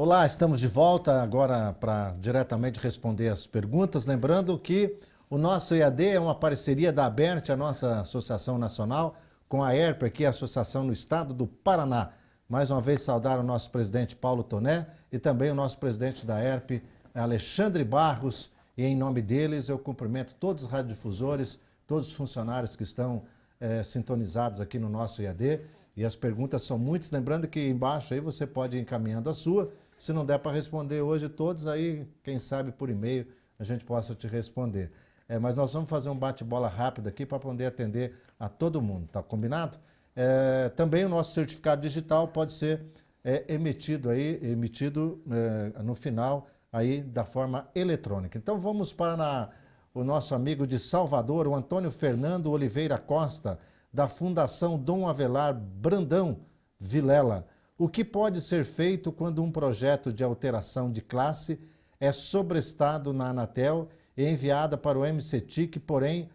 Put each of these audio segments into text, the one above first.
Olá, estamos de volta agora para diretamente responder as perguntas. Lembrando que o nosso EAD é uma parceria da ABERT, a nossa Associação Nacional, com a ERP, que é a Associação no Estado do Paraná. Mais uma vez saudar o nosso presidente Paulo Toné e também o nosso presidente da ERP, Alexandre Barros. E em nome deles eu cumprimento todos os radiodifusores, todos os funcionários que estão sintonizados aqui no nosso EAD. E as perguntas são muitas, lembrando que embaixo aí você pode ir encaminhando a sua. Se não der para responder hoje todos, aí quem sabe por e-mail a gente possa te responder. Mas nós vamos fazer um bate-bola rápido aqui para poder atender a todo mundo, tá combinado? Também o nosso certificado digital pode ser emitido no final aí da forma eletrônica. Então vamos para o nosso amigo de Salvador, o Antônio Fernando Oliveira Costa, da Fundação Dom Avelar Brandão Vilela. O que pode ser feito quando um projeto de alteração de classe é sobrestado na Anatel e enviada para o MCTIC, porém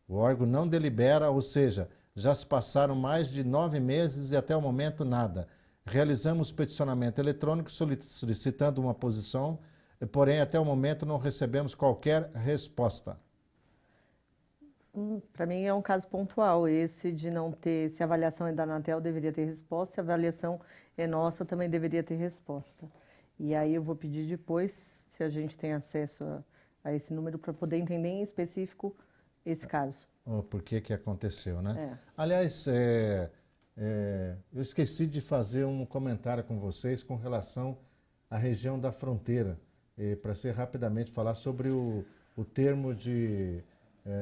o órgão não delibera, ou seja, já se passaram mais de 9 meses e até o momento nada. Realizamos peticionamento eletrônico solicitando uma posição, porém até o momento não recebemos qualquer resposta. Para mim é um caso pontual esse de não ter, se a avaliação é da Anatel, deveria ter resposta, se a avaliação é nossa, também deveria ter resposta. E aí eu vou pedir depois, se a gente tem acesso a esse número, para poder entender em específico esse caso. Por que aconteceu, né? É. Aliás, eu esqueci de fazer um comentário com vocês com relação à região da fronteira, para ser rapidamente falar sobre o termo de...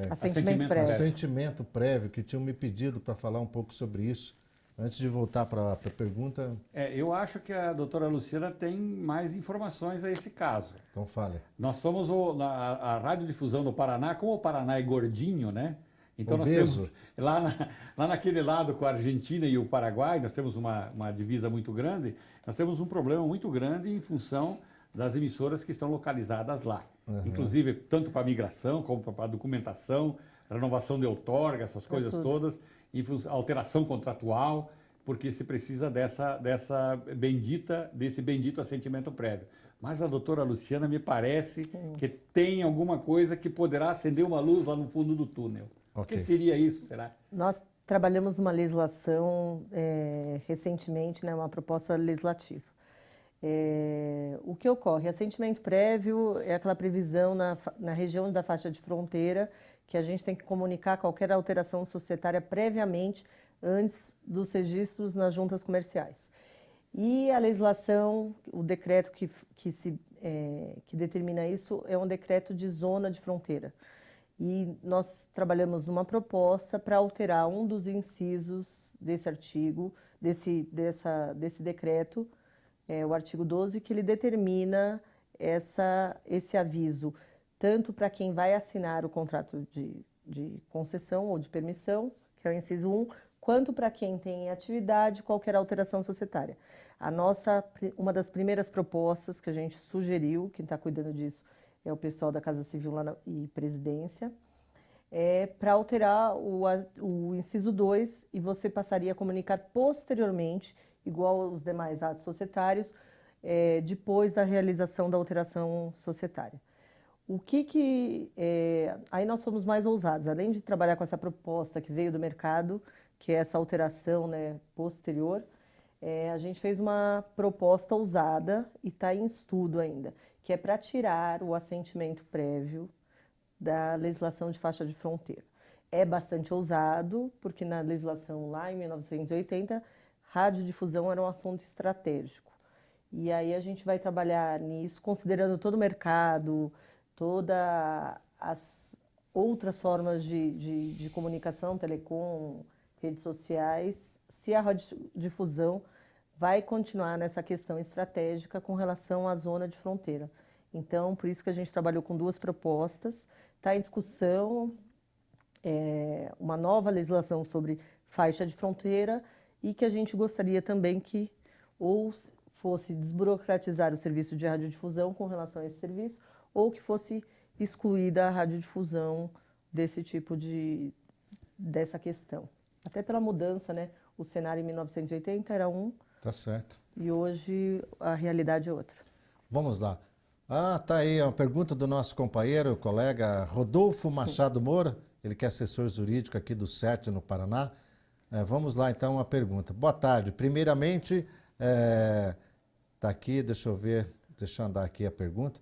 assentimento prévio, que tinham me pedido para falar um pouco sobre isso. Antes de voltar para a pergunta... Eu acho que a doutora Luciana tem mais informações a esse caso. Então fale. Nós somos a radiodifusão do Paraná, como o Paraná é gordinho, né? Então nós temos, lá naquele lado com a Argentina e o Paraguai, nós temos uma divisa muito grande, nós temos um problema muito grande em função das emissoras que estão localizadas lá. Uhum. Inclusive, tanto para a migração, como para a documentação, renovação de outorga, essas coisas todas, alteração contratual, porque se precisa desse bendito assentimento prévio. Mas a doutora Luciana me parece que tem alguma coisa que poderá acender uma luz lá no fundo do túnel. Okay. O que seria isso, será? Nós trabalhamos numa legislação recentemente, né, uma proposta legislativa. O que ocorre? Assentimento prévio é aquela previsão na região da faixa de fronteira que a gente tem que comunicar qualquer alteração societária previamente antes dos registros nas juntas comerciais. E a legislação, o decreto que determina isso é um decreto de zona de fronteira. E nós trabalhamos numa proposta para alterar um dos incisos desse artigo, desse decreto, o artigo 12, que ele determina esse aviso, tanto para quem vai assinar o contrato de concessão ou de permissão, que é o inciso 1, quanto para quem tem em atividade qualquer alteração societária. Uma das primeiras propostas que a gente sugeriu, quem está cuidando disso é o pessoal da Casa Civil lá e Presidência, para alterar o inciso 2 e você passaria a comunicar posteriormente, igual aos demais atos societários, depois da realização da alteração societária. Aí nós fomos mais ousados, além de trabalhar com essa proposta que veio do mercado, que é essa alteração, né, posterior, a gente fez uma proposta ousada e está em estudo ainda, que é para tirar o assentimento prévio da legislação de faixa de fronteira. É bastante ousado, porque na legislação lá em 1980, radiodifusão era um assunto estratégico. E aí a gente vai trabalhar nisso, considerando todo o mercado, todas as outras formas de comunicação, telecom, redes sociais, se a radiodifusão vai continuar nessa questão estratégica com relação à zona de fronteira. Então, por isso que a gente trabalhou com 2 propostas. Está em discussão uma nova legislação sobre faixa de fronteira e que a gente gostaria também que ou fosse desburocratizar o serviço de radiodifusão com relação a esse serviço, ou que fosse excluída a radiodifusão desse tipo dessa questão. Até pela mudança, né? O cenário em 1980 era um, Tá certo. E hoje a realidade é outra. Vamos lá. Tá aí uma pergunta do nosso companheiro, colega Rodolfo Machado Moura, ele que é assessor jurídico aqui do CERT no Paraná. Vamos lá então uma pergunta. Boa tarde. Primeiramente, tá aqui, deixa eu andar aqui a pergunta.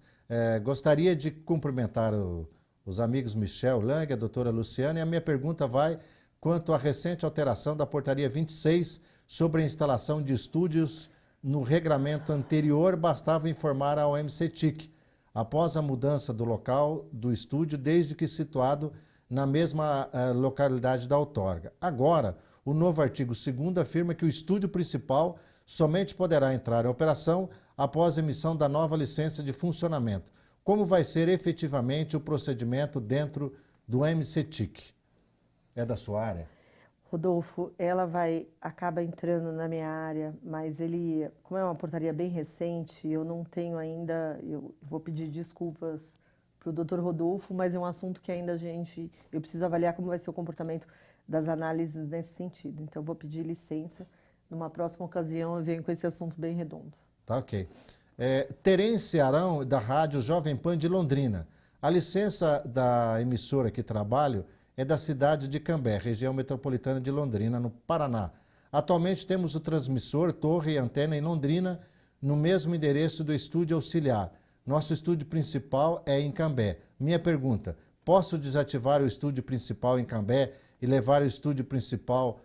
Gostaria de cumprimentar os amigos Michel Lang, a doutora Luciana, e a minha pergunta vai quanto à recente alteração da portaria 26 sobre a instalação de estúdios. No regramento anterior, bastava informar ao MCTIC, após a mudança do local do estúdio, desde que situado na mesma localidade da outorga. Agora, o novo artigo 2º afirma que o estúdio principal somente poderá entrar em operação após a emissão da nova licença de funcionamento. Como vai ser efetivamente o procedimento dentro do MCTIC? É da sua área? Rodolfo, acaba entrando na minha área, mas como é uma portaria bem recente, eu não tenho ainda, eu vou pedir desculpas para o doutor Rodolfo, mas é um assunto que ainda eu preciso avaliar como vai ser o comportamento das análises nesse sentido. Então, eu vou pedir licença, numa próxima ocasião eu venho com esse assunto bem redondo. Tá ok. Terence Arão, da Rádio Jovem Pan de Londrina. A licença da emissora que trabalho é da cidade de Cambé, região metropolitana de Londrina, no Paraná. Atualmente temos o transmissor, torre e antena em Londrina, no mesmo endereço do estúdio auxiliar. Nosso estúdio principal é em Cambé. Minha pergunta, posso desativar o estúdio principal em Cambé e levar o estúdio principal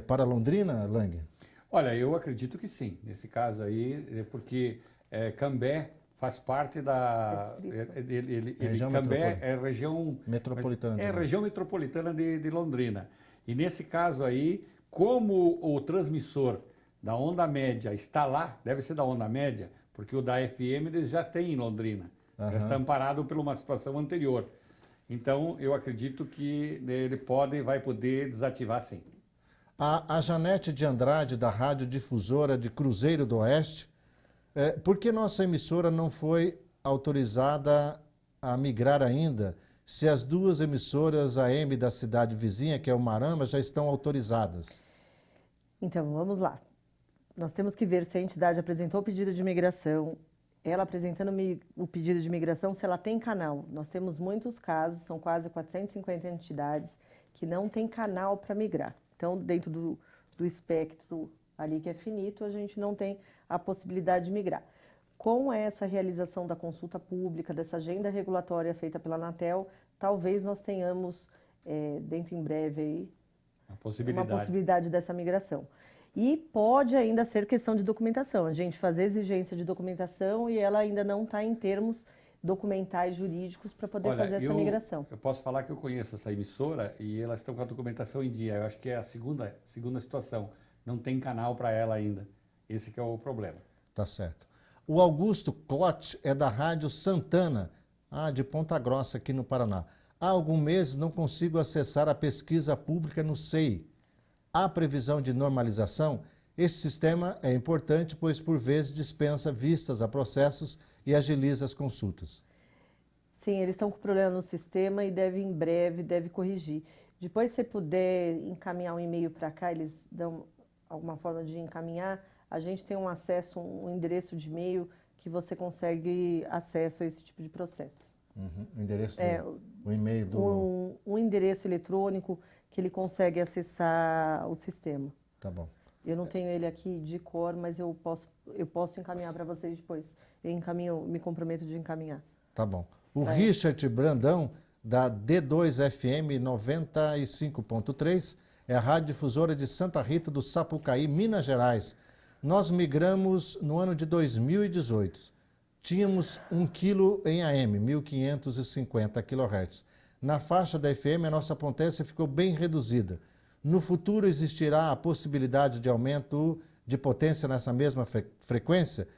para Londrina, Lang? Olha, eu acredito que sim. Nesse caso aí, porque Cambé faz parte da... Cambé é região metropolitana. Região metropolitana de Londrina. E nesse caso aí, como o transmissor da onda média está lá, deve ser da onda média, porque o da FM eles já têm em Londrina. Já está amparado por uma situação anterior. Então, eu acredito que ele vai poder desativar sim. A Janete de Andrade, da Rádio Difusora de Cruzeiro do Oeste, por que nossa emissora não foi autorizada a migrar ainda, se as duas emissoras AM da cidade vizinha, que é o Marama, já estão autorizadas? Então, vamos lá. Nós temos que ver se a entidade apresentou o pedido de migração, ela apresentando o pedido de migração, se ela tem canal. Nós temos muitos casos, são quase 450 entidades que não têm canal para migrar. Então, dentro do espectro ali que é finito, a gente não tem a possibilidade de migrar. Com essa realização da consulta pública, dessa agenda regulatória feita pela Anatel, talvez nós tenhamos, dentro em breve, aí, uma possibilidade dessa migração. E pode ainda ser questão de documentação, a gente fazer exigência de documentação e ela ainda não está em termos documentais jurídicos para poder fazer essa migração. Eu posso falar que eu conheço essa emissora e elas estão com a documentação em dia. Eu acho que é a segunda situação. Não tem canal para ela ainda. Esse que é o problema. Tá certo. O Augusto Clot é da Rádio Santana, de Ponta Grossa, aqui no Paraná. Há alguns meses não consigo acessar a pesquisa pública no SEI. Há previsão de normalização? Esse sistema é importante, pois por vezes dispensa vistas a processos e agiliza as consultas. Sim, eles estão com problema no sistema e em breve deve corrigir. Depois, se você puder encaminhar um e-mail para cá, eles dão alguma forma de encaminhar, a gente tem um acesso, um endereço de e-mail que você consegue acesso a esse tipo de processo. O endereço o e-mail do... Um endereço eletrônico que ele consegue acessar o sistema. Tá bom. Eu não tenho ele aqui de cor, mas eu posso encaminhar para vocês depois. Eu me comprometo de encaminhar. Tá bom. O Richard Brandão, da D2FM 95.3, é a rádio difusora de Santa Rita do Sapucaí, Minas Gerais. Nós migramos no ano de 2018. Tínhamos 1 kg em AM, 1550 kHz. Na faixa da FM, a nossa potência ficou bem reduzida. No futuro, existirá a possibilidade de aumento de potência nessa mesma frequência,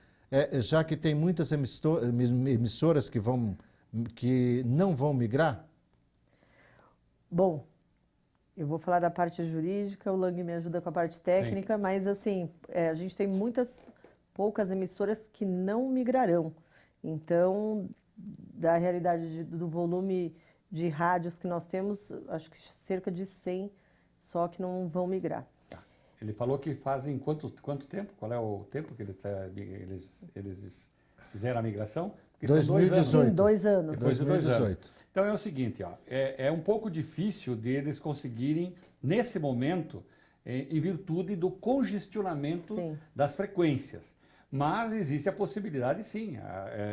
já que tem muitas emissoras que não vão migrar? Bom, eu vou falar da parte jurídica, o Lang me ajuda com a parte técnica, sim. Mas assim, a gente tem poucas emissoras que não migrarão. Então, da realidade do volume de rádios que nós temos, acho que cerca de 100 só que não vão migrar. Ele falou que fazem quanto tempo? Qual é o tempo que eles fizeram a migração? Porque são 2018. Sim, 2 anos. Depois de 2 anos. 2018. Então é o seguinte, ó, é um pouco difícil deles conseguirem, nesse momento, em virtude do congestionamento Sim. das frequências. Mas existe a possibilidade, sim.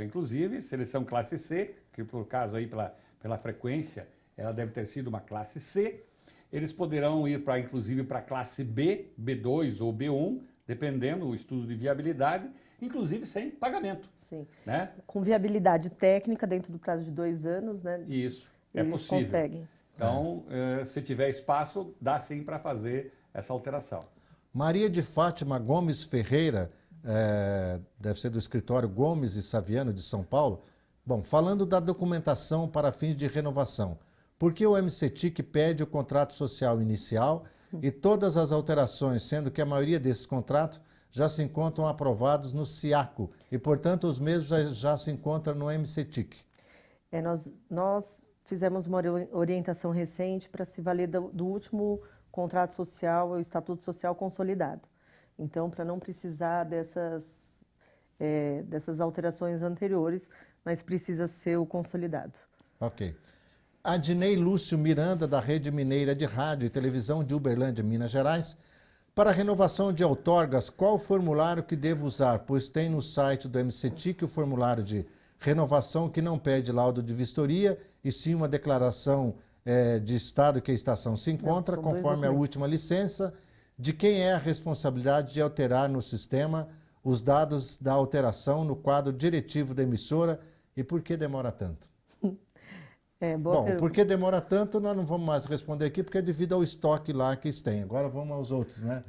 Inclusive, seleção classe C, que por caso aí pela frequência, ela deve ter sido uma classe C. Eles poderão ir inclusive para a classe B, B2 ou B1, dependendo do estudo de viabilidade, inclusive sem pagamento. Sim. Né? Com viabilidade técnica, dentro do prazo de 2 anos, né? Isso, é eles possível. conseguem. Então, se tiver espaço, dá sim para fazer essa alteração. Maria de Fátima Gomes Ferreira, deve ser do escritório Gomes e Saviano de São Paulo. Bom, falando da documentação para fins de renovação, por que o MCTIC pede o contrato social inicial e todas as alterações, sendo que a maioria desses contratos já se encontram aprovados no SIACO e, portanto, os mesmos já se encontram no MCTIC? Nós fizemos uma orientação recente para se valer do último contrato social, o Estatuto Social Consolidado. Então, para não precisar dessas alterações anteriores, mas precisa ser o consolidado. Ok. Adnei Lúcio Miranda, da Rede Mineira de Rádio e Televisão de Uberlândia, Minas Gerais. Para a renovação de outorgas, qual o formulário que devo usar? Pois tem no site do MCTIC o formulário de renovação que não pede laudo de vistoria e sim uma declaração de estado que a estação se encontra, conforme a última licença. De quem é a responsabilidade de alterar no sistema os dados da alteração no quadro diretivo da emissora e por que demora tanto? Bom, por que demora tanto nós não vamos mais responder aqui, porque é devido ao estoque lá que eles têm. Agora vamos aos outros, né?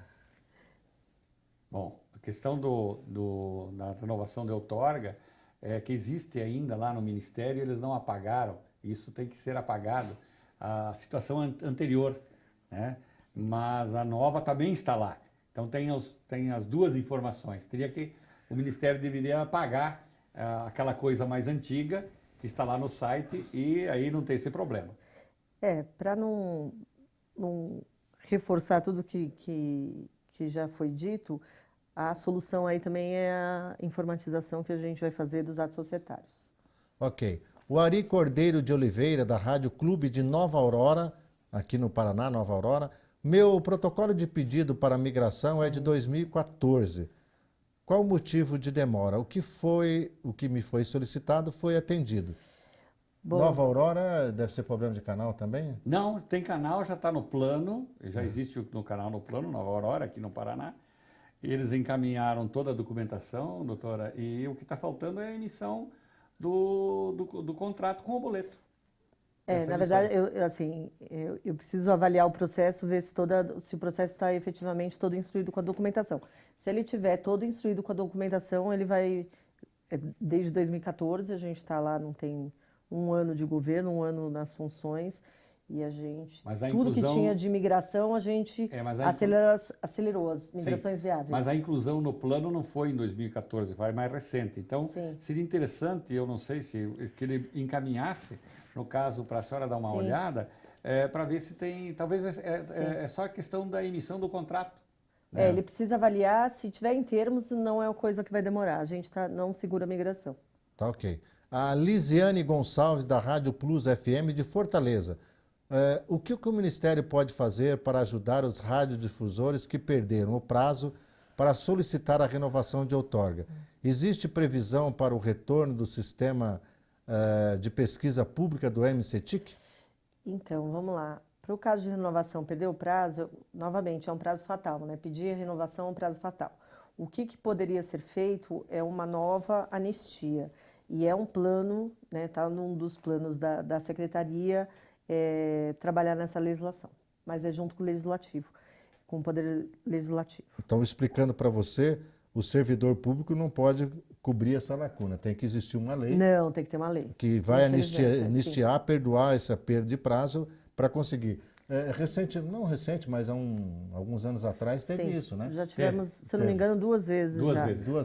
Bom, a questão da renovação de outorga é que existe ainda lá no Ministério, eles não apagaram, isso tem que ser apagado, a situação anterior, né? Mas a nova também está lá. Então tem as duas informações. O Ministério deveria apagar aquela coisa mais antiga que está lá no site e aí não tem esse problema. Para não reforçar tudo que já foi dito, a solução aí também é a informatização que a gente vai fazer dos atos societários. Ok. O Ari Cordeiro de Oliveira, da Rádio Clube de Nova Aurora, aqui no Paraná, Nova Aurora. Meu protocolo de pedido para migração é de 2014. Qual o motivo de demora? O que me foi solicitado foi atendido. Bom, Nova Aurora deve ser problema de canal também? Não, tem canal, já está no plano, já existe no canal no plano, Nova Aurora, aqui no Paraná. Eles encaminharam toda a documentação, doutora, e o que está faltando é a emissão do contrato com o boleto. Na verdade, eu preciso avaliar o processo, ver se o processo está efetivamente todo instruído com a documentação. Se ele tiver todo instruído com a documentação, ele vai... Desde 2014, a gente está lá, não tem 1 ano de governo, 1 ano nas funções, e a gente... Tudo que tinha de imigração, a gente acelerou as migrações viáveis. Mas a inclusão no plano não foi em 2014, foi mais recente. Então, seria interessante, eu não sei que ele encaminhasse, no caso, para a senhora dar uma olhada, para ver se tem... Talvez é só a questão da emissão do contrato. Né? Ele precisa avaliar, se tiver em termos, não é uma coisa que vai demorar. A gente não segura a migração. Tá ok. A Lisiane Gonçalves, da Rádio Plus FM de Fortaleza. O que o Ministério pode fazer para ajudar os radiodifusores que perderam o prazo para solicitar a renovação de outorga? Existe previsão para o retorno do sistema de pesquisa pública do MCTIC? Então, vamos lá. Para o caso de renovação, perder o prazo, novamente, é um prazo fatal, né? Pedir a renovação é um prazo fatal. O que poderia ser feito é uma nova anistia. E é um plano, né? Está num dos planos da Secretaria, trabalhar nessa legislação. Mas é junto com o Legislativo, com o Poder Legislativo. Então, explicando para você, o servidor público não pode cobrir essa lacuna. Tem que existir uma lei. Não, tem que ter uma lei. Que vai anistiar, perdoar essa perda de prazo para conseguir. Não recente, mas há alguns anos atrás teve isso, né? Já tivemos, se eu não me engano, 2 vezes.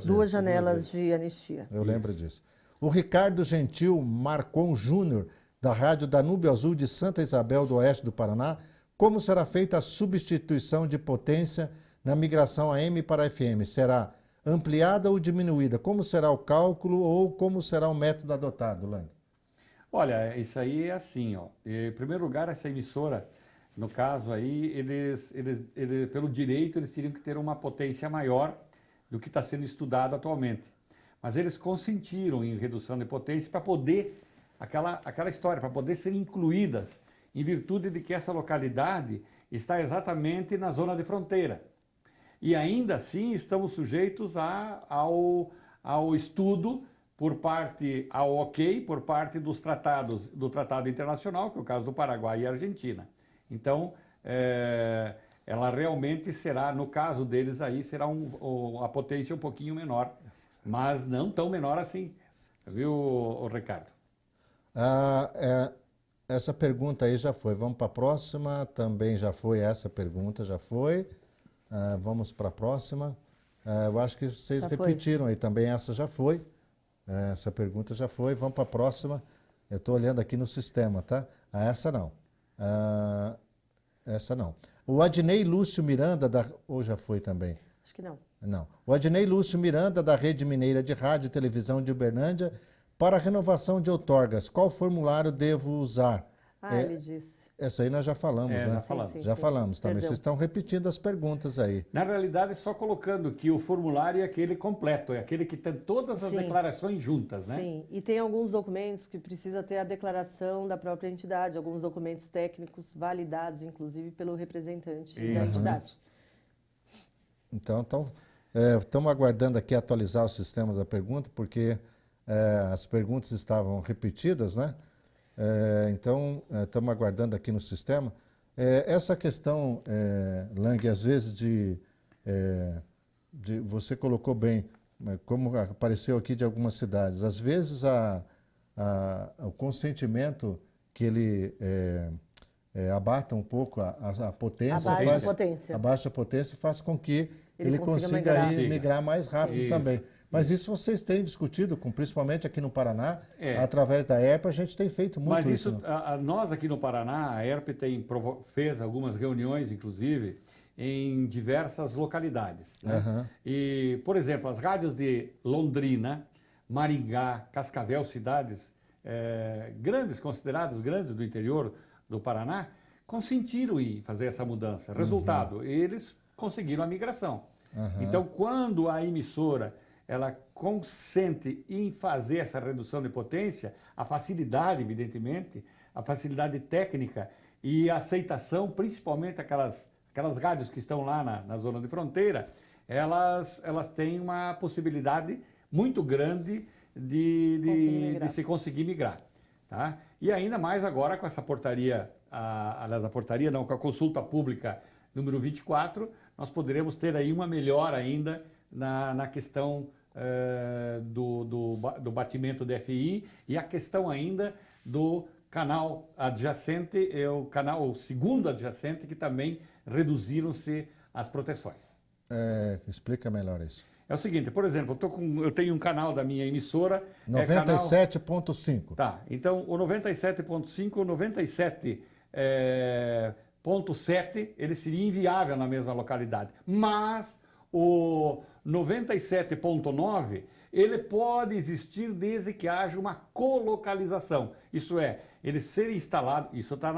Duas janelas de anistia. Eu lembro disso. O Ricardo Gentil Marcon Júnior, da Rádio Danúbio Azul de Santa Isabel do Oeste do Paraná, como será feita a substituição de potência na migração AM para FM será ampliada ou diminuída? Como será o cálculo ou como será o método adotado, Lang? Olha, isso aí é assim, ó. Em primeiro lugar, essa emissora, no caso aí, eles, pelo direito, eles teriam que ter uma potência maior do que está sendo estudado atualmente. Mas eles consentiram em redução de potência para poder, aquela história, para poder ser incluídas, em virtude de que essa localidade está exatamente na zona de fronteira. E ainda assim estamos sujeitos ao estudo por parte, ao ok, por parte dos tratados, do Tratado Internacional, que é o caso do Paraguai e Argentina. Então, ela realmente será, no caso deles aí, será a potência um pouquinho menor, mas não tão menor assim, viu, Ricardo? Essa pergunta aí já foi. Vamos para a próxima. Também já foi essa pergunta, já foi. Vamos para a próxima. Eu acho que vocês repetiram aí também. Essa já foi. Essa pergunta já foi. Vamos para a próxima. Eu estou olhando aqui no sistema, tá? Essa não. Essa não. O Adnei Lúcio Miranda, ou já foi também? Acho que não. Não. O Adnei Lúcio Miranda, da Rede Mineira de Rádio e Televisão de Uberlândia, para a renovação de outorgas, qual formulário devo usar? Ele disse. Essa aí nós já falamos, né? Já falamos. Já falamos também. Perdão. Vocês estão repetindo as perguntas aí. Na realidade, só colocando que o formulário é aquele completo, é aquele que tem todas as declarações juntas, né? Sim, e tem alguns documentos que precisa ter a declaração da própria entidade, alguns documentos técnicos validados, inclusive, pelo representante da entidade. Então, estamos aguardando aqui atualizar os sistemas da pergunta, porque as perguntas estavam repetidas, né? Então, estamos aguardando aqui no sistema. Essa questão, Lang, às vezes você colocou bem, como apareceu aqui de algumas cidades, às vezes o consentimento que ele abata um pouco a potência. Abaixa a potência e faz com que ele consiga migrar mais rápido também. Mas isso vocês têm discutido, principalmente aqui no Paraná, através da ERP, a gente tem feito muito Mas isso. Nós aqui no Paraná, a ERP fez algumas reuniões, inclusive, em diversas localidades. Né? E, por exemplo, as rádios de Londrina, Maringá, Cascavel, cidades grandes, consideradas grandes do interior do Paraná, consentiram em fazer essa mudança. Resultado, eles conseguiram a migração. Então, quando a emissora ela consente em fazer essa redução de potência, a facilidade, evidentemente, a facilidade técnica e a aceitação, principalmente aquelas rádios que estão lá na zona de fronteira, elas têm uma possibilidade muito grande de se conseguir migrar. Tá? E ainda mais agora com essa portaria, aliás, a portaria não, com a consulta pública número 24, nós poderemos ter aí uma melhora ainda na questão do batimento do FI e a questão ainda do canal adjacente, o segundo adjacente, que também reduziram-se as proteções. Explica melhor isso. É o seguinte, por exemplo, eu tenho um canal da minha emissora... 97.5. Tá, então o 97.5, o 97.7, ele seria inviável na mesma localidade. Mas o 97.9, ele pode existir desde que haja uma colocalização. Isso é, ele ser instalado, isso está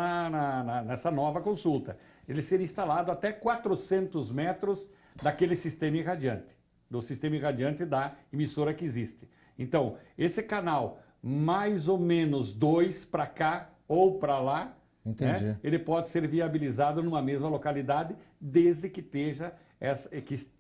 nessa nova consulta, ele ser instalado até 400 metros daquele sistema irradiante, do sistema irradiante da emissora que existe. Então, esse canal, mais ou menos 2 para cá ou para lá, né, ele pode ser viabilizado numa mesma localidade, desde que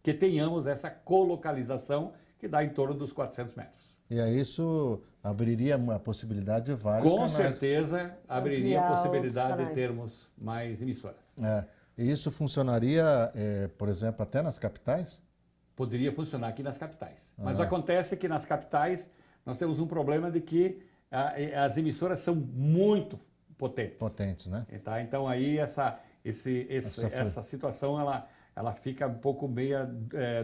que tenhamos essa colocalização que dá em torno dos 400 metros. E aí isso abriria a possibilidade de vários canais. Com certeza abriria a possibilidade de termos mais emissoras. E isso funcionaria, por exemplo, até nas capitais? Poderia funcionar aqui nas capitais. Mas acontece que nas capitais nós temos um problema de que as emissoras são muito potentes. Potentes, né? Tá? Então aí essa situação ela fica um pouco meio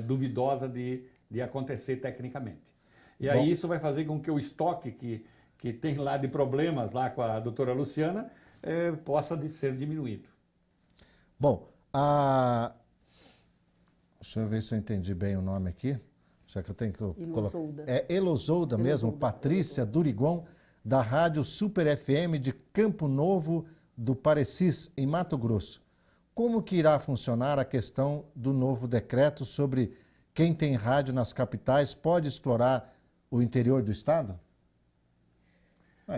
duvidosa de acontecer tecnicamente. E aí isso vai fazer com que o estoque que tem lá de problemas lá com a doutora Luciana possa ser diminuído. Bom, Deixa eu ver se eu entendi bem o nome aqui. Já que eu tenho que colocar. Elozouda. É Elozouda mesmo, Elozouda. Patrícia Durigon, da Rádio Super FM de Campo Novo do Parecis, em Mato Grosso. Como que irá funcionar a questão do novo decreto sobre quem tem rádio nas capitais pode explorar o interior do estado?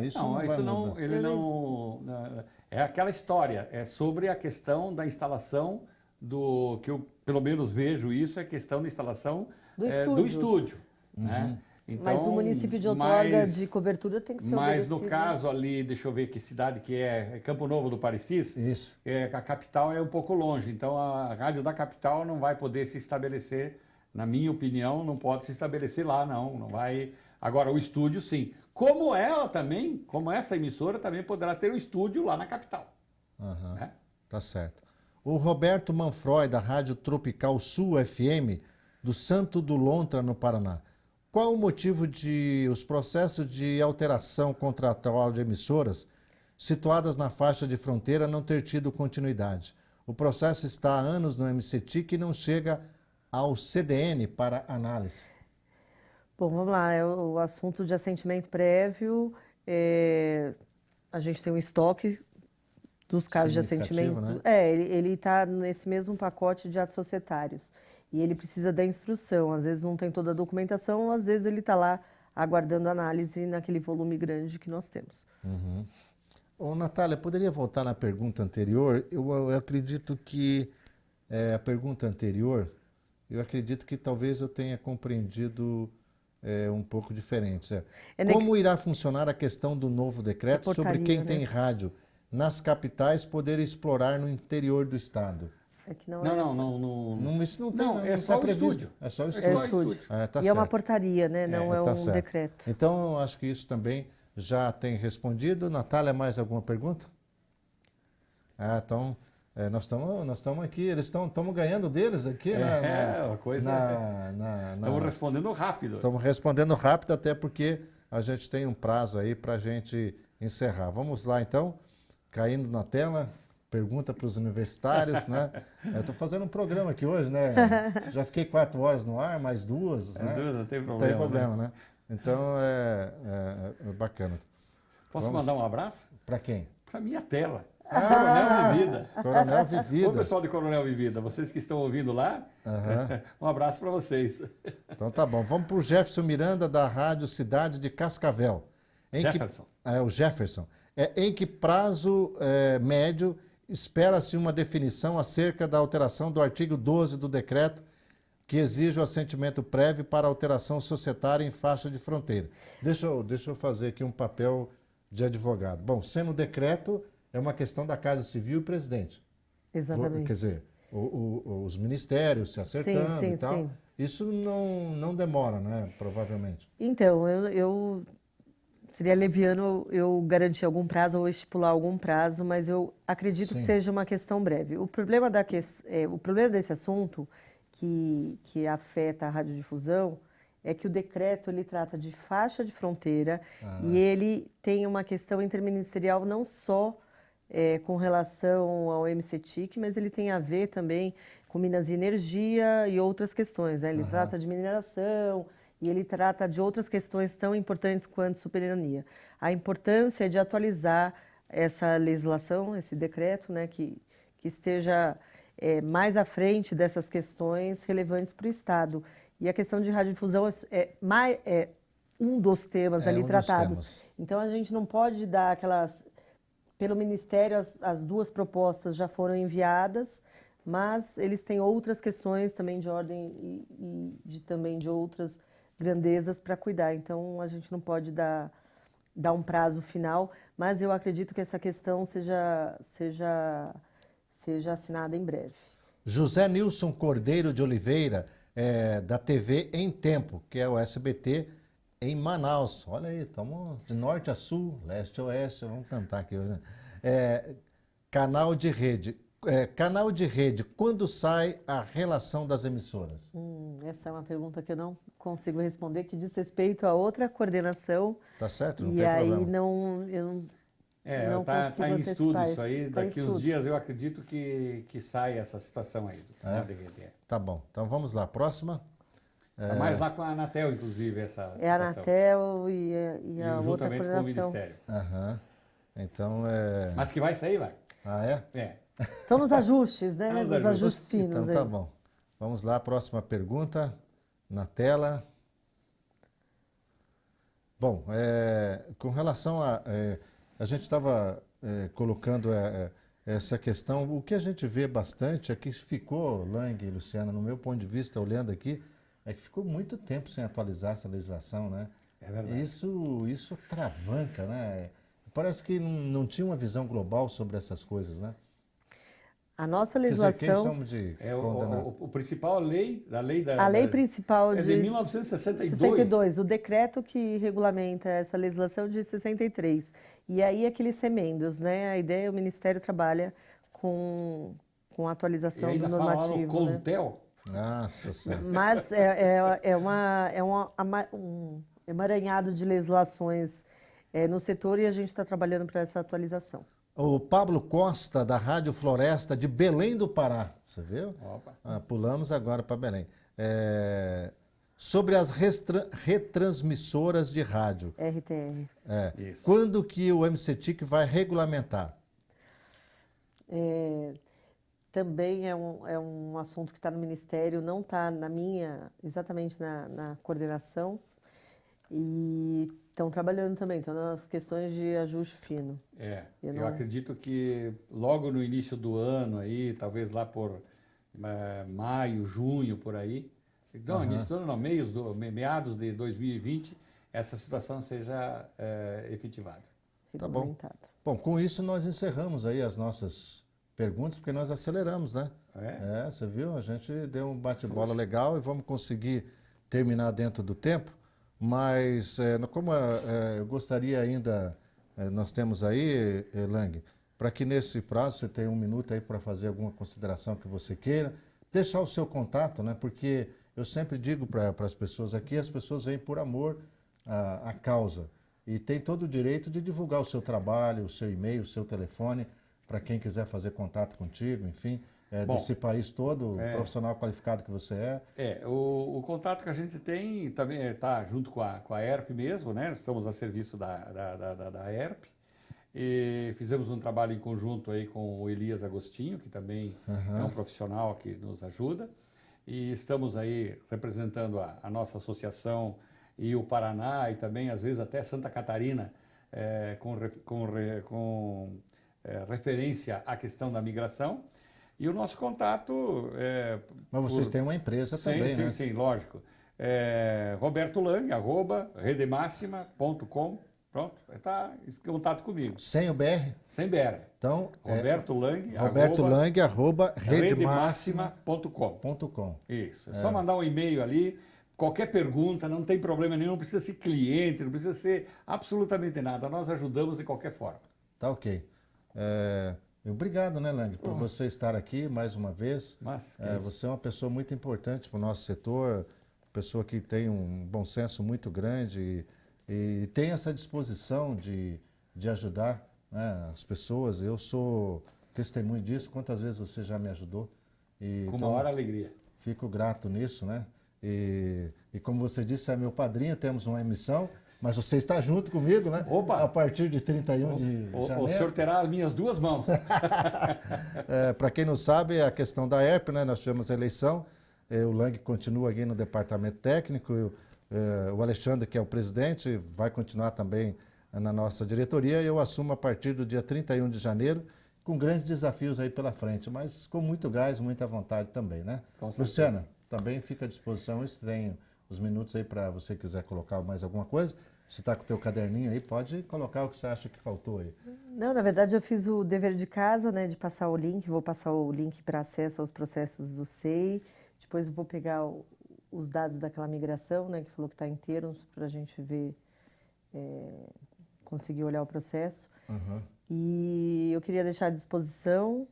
Isso Não, vai isso mudar. ele não. É aquela história, é sobre a questão da instalação do. Que eu, pelo menos, vejo isso, é a questão da instalação do estúdio. Né? Então, Mas o município de outorga de cobertura tem que ser Mas obedecido. no caso ali, deixa eu ver que cidade que é Campo Novo do Parecis, Isso. a capital é um pouco longe, então a rádio da capital não vai poder se estabelecer, na minha opinião, não pode se estabelecer lá, não vai. Agora, o estúdio, sim. Como ela também, como essa emissora também poderá ter um estúdio lá na capital. Aham, Né? tá certo. O Roberto Manfroy, da Rádio Tropical Sul FM, do Santo do Lontra, no Paraná. Qual o motivo de os processos de alteração contratual de emissoras situadas na faixa de fronteira não ter tido continuidade? O processo está há anos no MCTIC e não chega ao CDN para análise. Bom, vamos lá. É o assunto de assentimento prévio. A gente tem um estoque dos casos de Significativo, assentimento. né? Ele está nesse mesmo pacote de atos societários. E ele precisa da instrução. Às vezes não tem toda a documentação, às vezes ele está lá aguardando análise naquele volume grande que nós temos. Ô, Natália, poderia voltar na pergunta anterior? Eu acredito que a pergunta anterior, eu acredito que talvez eu tenha compreendido um pouco diferente. Como irá funcionar a questão do novo decreto sobre quem tem rádio nas capitais poder explorar no interior do estado? É que não, Isso não tem, Não, é só o estúdio. É só o É estúdio. só o estúdio. Tá E é uma certo. portaria, né? Não é Tá um certo. decreto. Então, eu acho que isso também já tem respondido. Natália, mais alguma pergunta? Então, nós estamos aqui, estamos ganhando deles aqui. A coisa. Estamos respondendo rápido. Estamos respondendo rápido, até porque a gente tem um prazo aí para a gente encerrar. Vamos lá, então, caindo na tela. Pergunta para os universitários, né? Eu estou fazendo um programa aqui hoje, né? Já fiquei 4 horas no ar, mais 2, né? Não tem problema. Não tem problema, né? Então, é bacana. Posso mandar um abraço? Para quem? Para minha tela. Coronel Vivida. Coronel Vivida. Ô, pessoal de Coronel Vivida, vocês que estão ouvindo lá, um abraço para vocês. Então tá bom. Vamos para o Jefferson Miranda, da Rádio Cidade de Cascavel. Jefferson. O Jefferson. Em que prazo médio espera-se uma definição acerca da alteração do artigo 12 do decreto que exige o assentimento prévio para alteração societária em faixa de fronteira? Deixa eu fazer aqui um papel de advogado. Bom, sendo decreto, é uma questão da Casa Civil e presidente. Exatamente. Quer dizer, os ministérios se acertando e tal. Sim. Isso não demora, né? Provavelmente. Então, eu seria leviano eu garantir algum prazo ou estipular algum prazo, mas eu acredito que seja uma questão breve. O problema desse assunto que afeta a radiodifusão é que o decreto ele trata de faixa de fronteira e ele tem uma questão interministerial não só com relação ao MCTIC, mas ele tem a ver também com Minas e Energia e outras questões, né? Ele trata de mineração e ele trata de outras questões tão importantes quanto soberania. A importância é de atualizar essa legislação, esse decreto, né, que esteja mais à frente dessas questões relevantes para o Estado. E a questão de radiodifusão é um dos temas ali tratados. Então, a gente não pode dar aquelas... Pelo Ministério, as 2 propostas já foram enviadas, mas eles têm outras questões também de ordem e também de outras grandezas para cuidar. Então, a gente não pode dar um prazo final, mas eu acredito que essa questão seja assinada em breve. José Nilson Cordeiro de Oliveira, da TV Em Tempo, que é o SBT, em Manaus. Olha aí, estamos de norte a sul, leste a oeste, vamos cantar aqui hoje. Canal de rede. Canal de rede, quando sai a relação das emissoras? Essa é uma pergunta que eu não consigo responder, que diz respeito a outra coordenação. Tá certo, não e tem aí problema. não Está consigo em estudo antecipar isso aí. Tá em Daqui uns estudo. dias eu acredito que sai essa situação aí. Tá bom. Então vamos lá. Próxima. Está mais lá com a Anatel, inclusive, essa É a situação. Anatel e a outra Juntamente com o coordenação. Ministério. Aham. Então Mas que vai sair, vai. Ah, é? É. Estão nos ajustes, né? Nos Nos ajustes finos. Então tá aí. bom. Vamos lá, próxima pergunta na tela. Bom, com relação a gente estava colocando essa questão, o que a gente vê bastante é que ficou, Lang e Luciana, no meu ponto de vista, olhando aqui, é que ficou muito tempo sem atualizar essa legislação, né? É verdade. Isso travanca, né? Parece que não tinha uma visão global sobre essas coisas, né? A nossa Quer dizer, quem legislação, somos de É condenar? o principal lei, a lei principal é de de 1962. 62, o decreto que regulamenta essa legislação de 63. E aí aqueles remendos, né? A ideia, o Ministério trabalha com a E atualização do ainda fala lá no normativo, né? Contel. Nossa Senhora. Mas um emaranhado de legislações no setor e a gente está trabalhando para essa atualização. O Pablo Costa, da Rádio Floresta de Belém do Pará. Você viu? Opa. Pulamos agora para Belém. Sobre as retransmissoras de rádio. RTR. Isso. Quando que o MCTIC vai regulamentar? Também é um assunto que está no Ministério, não está exatamente na coordenação. E estão trabalhando também, estão nas questões de ajuste fino. Eu acredito que logo no início do ano aí, talvez lá por maio, junho, por aí, não, início do ano não, meados de 2020, essa situação seja efetivada. Tá bom. Regulamentada. Bom, com isso nós encerramos aí as nossas perguntas, porque nós aceleramos, né? Você viu? A gente deu um bate-bola legal e vamos conseguir terminar dentro do tempo. Mas, como eu gostaria ainda, nós temos aí, Lang, para que nesse prazo você tenha um minuto aí para fazer alguma consideração que você queira, deixar o seu contato, né? Porque eu sempre digo para as pessoas aqui, as pessoas vêm por amor à causa e tem todo o direito de divulgar o seu trabalho, o seu e-mail, o seu telefone, para quem quiser fazer contato contigo, enfim. Bom, desse país todo, profissional qualificado que você é. O contato que a gente tem também está junto com a ERP mesmo, né? Estamos a serviço da ERP. E fizemos um trabalho em conjunto aí com o Elias Agostinho, que também é um profissional que nos ajuda. E estamos aí representando a nossa associação e o Paraná e também, às vezes, até Santa Catarina, com referência à questão da migração. E o nosso contato Mas vocês têm uma empresa também, né? Sim, lógico. Roberto Lang, @redemáxima.com. Pronto, está em contato comigo. Sem o BR? Sem BR. Então, Roberto Lang, redemáxima.com. Isso, é só mandar um e-mail ali, qualquer pergunta, não tem problema nenhum, não precisa ser cliente, não precisa ser absolutamente nada. Nós ajudamos de qualquer forma. Tá ok. Obrigado, né, Lang, por você estar aqui mais uma vez. Você é uma pessoa muito importante para o nosso setor, pessoa que tem um bom senso muito grande e tem essa disposição de ajudar, né, as pessoas. Eu sou testemunho disso, quantas vezes você já me ajudou. Com uma maior alegria. Fico grato nisso, né? E como você disse, é meu padrinho, temos uma emissão. Mas você está junto comigo, né? Opa! A partir de 31 de janeiro. O senhor terá as minhas duas mãos. Para quem não sabe, a questão da ERP, né? Nós tivemos a eleição, o Lang continua aqui no departamento técnico, o Alexandre, que é o presidente, vai continuar também na nossa diretoria, e eu assumo a partir do dia 31 de janeiro, com grandes desafios aí pela frente, mas com muito gás, muita vontade também, né? Luciana, também fica à disposição, tem os minutos aí para você quiser colocar mais alguma coisa. Se está com o teu caderninho aí, pode colocar o que você acha que faltou aí. Não, na verdade eu fiz o dever de casa, né, de passar o link, vou passar o link para acesso aos processos do SEI, depois eu vou pegar os dados daquela migração, né, que falou que está inteiro, para a gente ver, conseguir olhar o processo. E eu queria deixar à disposição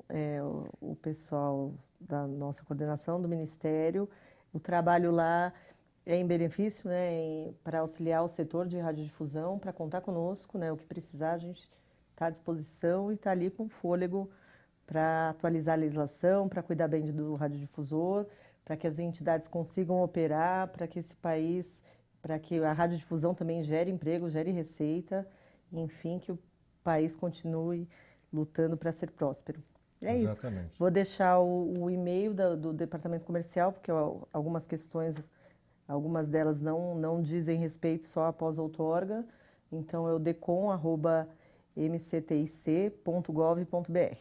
o pessoal da nossa coordenação, do Ministério, o trabalho lá é em benefício, né, para auxiliar o setor de radiodifusão, para contar conosco, né, o que precisar, a gente está à disposição e está ali com fôlego para atualizar a legislação, para cuidar bem do radiodifusor, para que as entidades consigam operar, para que esse país, para que a radiodifusão também gere emprego, gere receita, enfim, que o país continue lutando para ser próspero. É Exatamente. isso. Vou deixar o e-mail do departamento comercial, porque algumas questões, algumas delas não dizem respeito só após outorga. Então, é o decom@mctic.gov.br.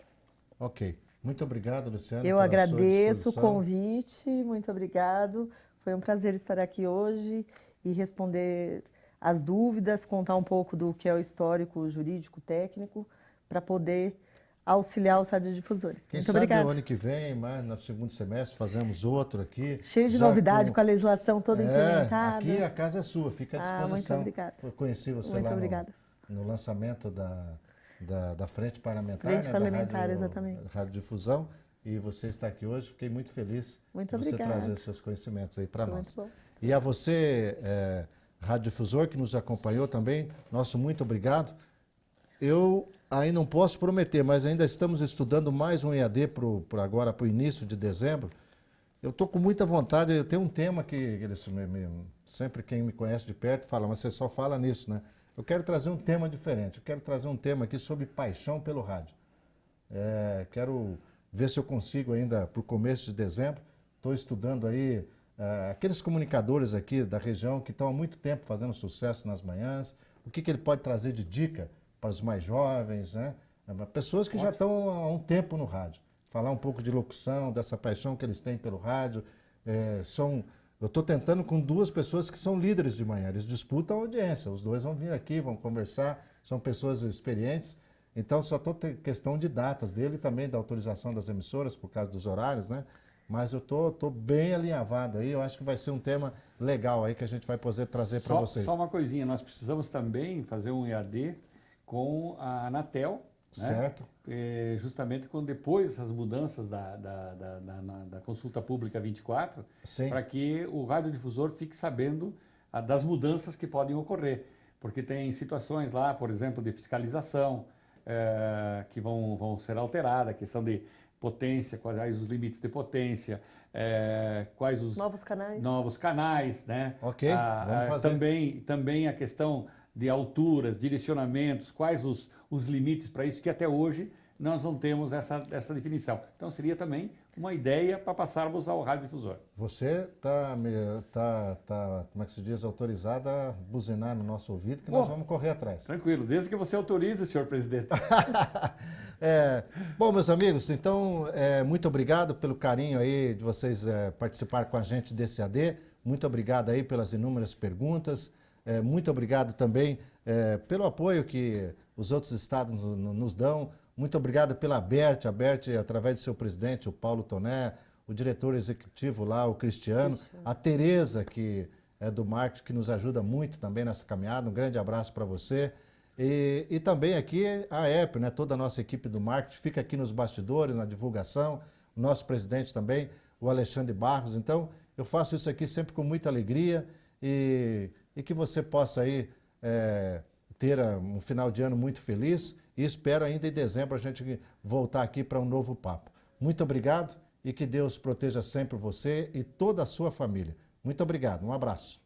Ok. Muito obrigado, Luciana. Eu agradeço o convite, muito obrigado. Foi um prazer estar aqui hoje e responder as dúvidas, contar um pouco do que é o histórico jurídico técnico, para poder auxiliar os radiodifusores. Quem muito sabe obrigada. o ano que vem, mas no segundo semestre, fazemos outro aqui. Cheio de novidade, com a legislação toda implementada. Aqui a casa é sua, fica à disposição. Muito obrigada. Eu conheci você muito lá obrigada. no lançamento da Frente Parlamentar, Frente né, Parlamentar, da exatamente. Radiodifusão, e você está aqui hoje. Fiquei muito feliz muito de você obrigada. trazer seus conhecimentos aí para nós. Muito bom. E a você, radiodifusor, que nos acompanhou também, nosso muito obrigado. Eu aí não posso prometer, mas ainda estamos estudando mais um EAD agora para o início de dezembro. Eu estou com muita vontade, eu tenho um tema que eles, sempre quem me conhece de perto fala, mas você só fala nisso, né? Eu quero trazer um tema diferente, eu quero trazer um tema aqui sobre paixão pelo rádio. Quero ver se eu consigo ainda para o começo de dezembro. Estou estudando aí aqueles comunicadores aqui da região que estão há muito tempo fazendo sucesso nas manhãs, o que ele pode trazer de dica para os mais jovens, né? Pessoas que já estão há um tempo no rádio. Falar um pouco de locução, dessa paixão que eles têm pelo rádio. Eu estou tentando com duas pessoas que são líderes de manhã, eles disputam a audiência, os dois vão vir aqui, vão conversar, são pessoas experientes, então só estou questão de datas dele e também da autorização das emissoras, por causa dos horários, né? Mas eu estou bem alinhavado aí, eu acho que vai ser um tema legal aí que a gente vai poder trazer para vocês. Só uma coisinha, nós precisamos também fazer um EAD com a Anatel, né? Certo. Justamente depois dessas mudanças da consulta pública 24, para que o radiodifusor fique sabendo das mudanças que podem ocorrer. Porque tem situações lá, por exemplo, de fiscalização, que vão ser alteradas, a questão de potência, quais os limites de potência, quais os novos canais, né? Ok, vamos fazer. Também a questão de alturas, direcionamentos, quais os limites para isso, que até hoje nós não temos essa definição. Então seria também uma ideia para passarmos ao radiodifusor. Você está, como é que se diz, autorizada a buzinar no nosso ouvido, que nós vamos correr atrás. Tranquilo, desde que você autorize, senhor presidente. Bom, meus amigos, então, muito obrigado pelo carinho aí de vocês participar com a gente desse AD. Muito obrigado aí pelas inúmeras perguntas. Muito obrigado também pelo apoio que os outros estados nos dão. Muito obrigado pela ABERT, através de seu presidente, o Paulo Toné, o diretor executivo lá, o Cristiano, a Tereza, que é do marketing, que nos ajuda muito também nessa caminhada. Um grande abraço para você. E também aqui a EP, né? Toda a nossa equipe do marketing fica aqui nos bastidores, na divulgação. O nosso presidente também, o Alexandre Barros. Então, eu faço isso aqui sempre com muita alegria e que você possa aí ter um final de ano muito feliz e espero ainda em dezembro a gente voltar aqui para um novo papo. Muito obrigado e que Deus proteja sempre você e toda a sua família. Muito obrigado, um abraço.